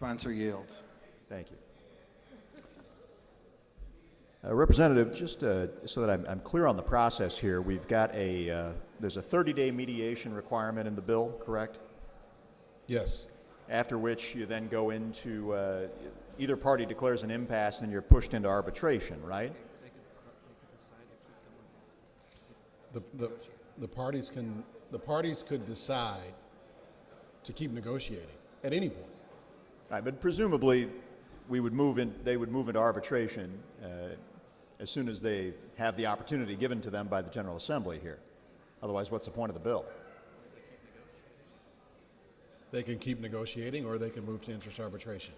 Sponsor yields. Thank you. Representative, just so that I'm clear on the process here, we've got there's a 30-day mediation requirement in the bill, correct? Yes. After which you then go into, either party declares an impasse and you're pushed into arbitration, right? The parties could decide to keep negotiating at any point. All right, but presumably they would move into arbitration as soon as they have the opportunity given to them by the General Assembly here. Otherwise, what's the point of the bill? They can keep negotiating, or they can move to interest arbitration.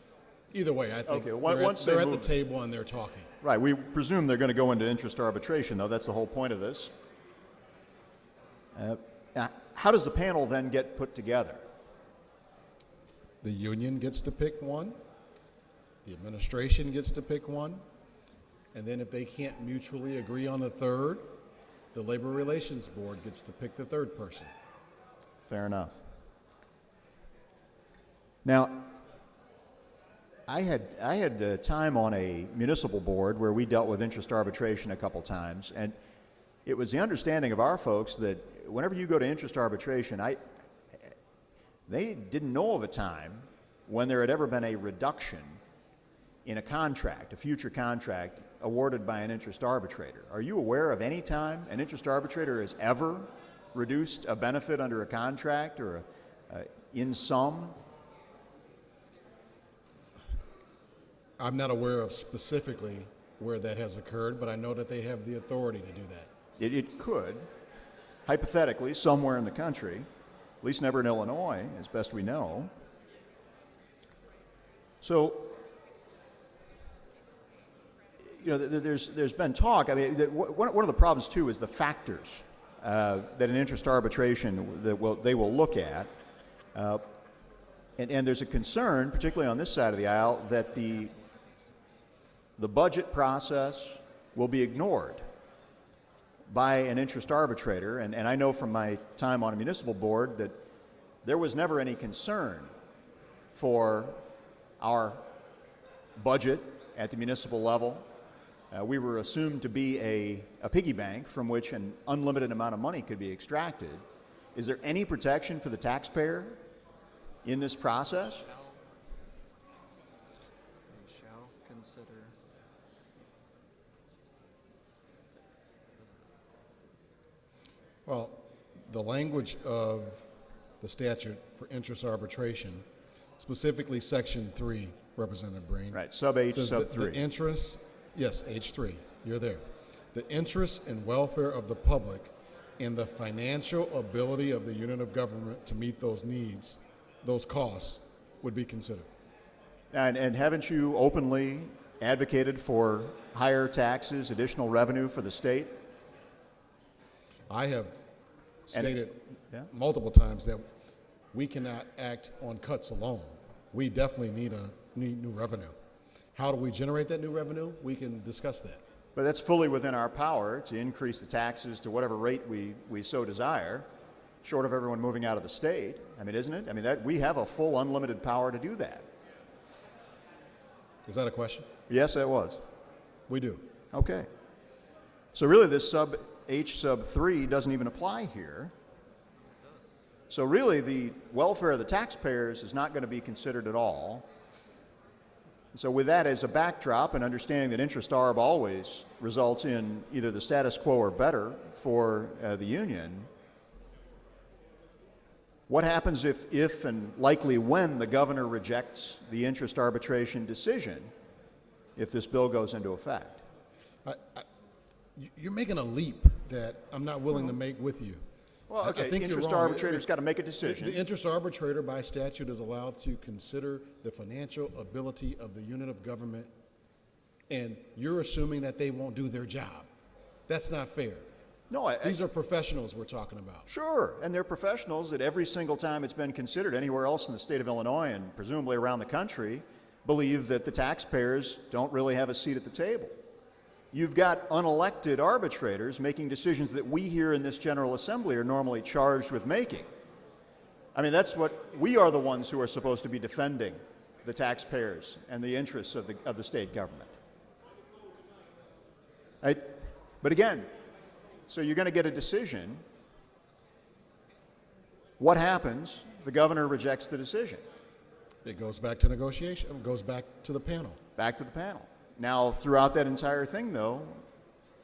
Either way, I think Okay, they're at the table and they're talking. Right, we presume they're going to go into interest arbitration, though. That's the whole point of this. Now, how does the panel then get put together? The union gets to pick one, the administration gets to pick one, and then if they can't mutually agree on a third, the Labor Relations Board gets to pick the third person. Fair enough. Now, I had time on a municipal board where we dealt with interest arbitration a couple times, and it was the understanding of our folks that whenever you go to interest arbitration, they didn't know of a time when there had ever been a reduction in a contract, a future contract, awarded by an interest arbitrator. Are you aware of any time an interest arbitrator has ever reduced a benefit under a contract or in sum? I'm not aware of specifically where that has occurred, but I know that they have the authority to do that. It could, hypothetically, somewhere in the country, at least never in Illinois, as best we know. So, you know, there's been talk. I mean, one of the problems too is the factors that an interest arbitration they will look at, and there's a concern, particularly on this side of the aisle, that the budget process will be ignored by an interest arbitrator, and I know from my time on a municipal board that there was never any concern for our budget at the municipal level. We were assumed to be a piggy bank from which an unlimited amount of money could be extracted. Is there any protection for the taxpayer in this process? They shall consider. Well, the language of the statute for interest arbitration, specifically Section 3, Representative Breen. Right, sub H, says sub 3. The interest, yes, H3, you're there. The interest and welfare of the public and the financial ability of the unit of government to meet those needs, those costs, would be considered. And haven't you openly advocated for higher taxes, additional revenue for the state? I have stated yeah. multiple times that we cannot act on cuts alone. We definitely need new revenue. How do we generate that new revenue? We can discuss that. But that's fully within our power to increase the taxes to whatever rate we so desire, short of everyone moving out of the state. I mean, isn't it? I mean, we have a full unlimited power to do that. Is that a question? Yes, it was. We do. Okay. So really this sub H sub 3 doesn't even apply here. So really the welfare of the taxpayers is not going to be considered at all. So with that as a backdrop and understanding that interest arb always results in either the status quo or better for the union, what happens if and likely when the governor rejects the interest arbitration decision if this bill goes into effect? You're making a leap that I'm not willing to make with you. Well, okay, I think interest you're wrong. arbitrator's got to make a decision. The interest arbitrator by statute is allowed to consider the financial ability of the unit of government, and you're assuming that they won't do their job. That's not fair. No, These are professionals we're talking about. Sure, and they're professionals that every single time it's been considered anywhere else in the state of Illinois and presumably around the country believe that the taxpayers don't really have a seat at the table. You've got unelected arbitrators making decisions that we here in this General Assembly are normally charged with making. I mean, that's what we are the ones who are supposed to be defending the taxpayers and the interests of the state government. Right? But again, so you're going to get a decision. What happens? The governor rejects the decision. It goes back to negotiation, goes back to the panel. Back to the panel. Now, throughout that entire thing, though,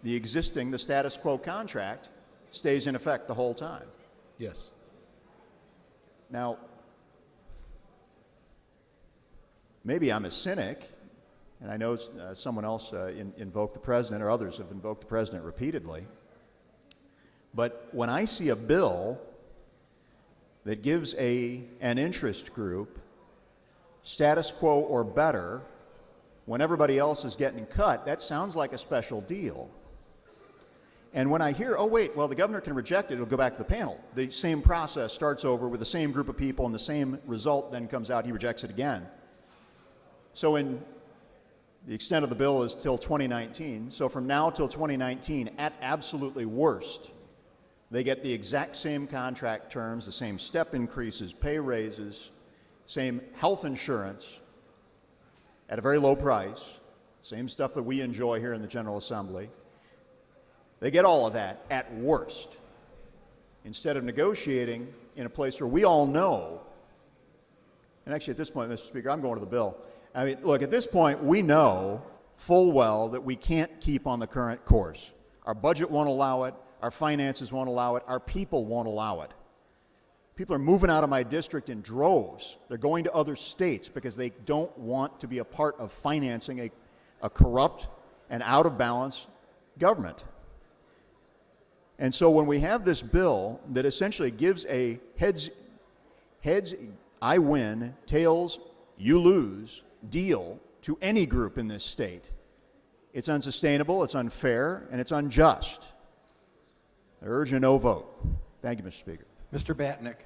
the status quo contract stays in effect the whole time. Yes. Now, maybe I'm a cynic, and I know someone else invoked the president, or others have invoked the president repeatedly, but when I see a bill that gives an interest group status quo or better when everybody else is getting cut, that sounds like a special deal. And when I hear, oh wait, well the governor can reject it, it'll go back to the panel. The same process starts over with the same group of people and the same result then comes out, he rejects it again. So in the extent of the bill is till 2019, so from now till 2019, at absolutely worst, they get the exact same contract terms, the same step increases, pay raises, same health insurance at a very low price, same stuff that we enjoy here in the General Assembly. They get all of that at worst, instead of negotiating in a place where we all know, and actually at this point, Mr. Speaker, I'm going to the bill. I mean, look, at this point, we know full well that we can't keep on the current course. Our budget won't allow it, our finances won't allow it, our people won't allow it. People are moving out of my district in droves. They're going to other states because they don't want to be a part of financing a corrupt and out of balance government. And so when we have this bill that essentially gives a heads I win, tails you lose deal to any group in this state, it's unsustainable, it's unfair, and it's unjust. I urge a no vote. Thank you, Mr. Speaker. Mr. Batnick.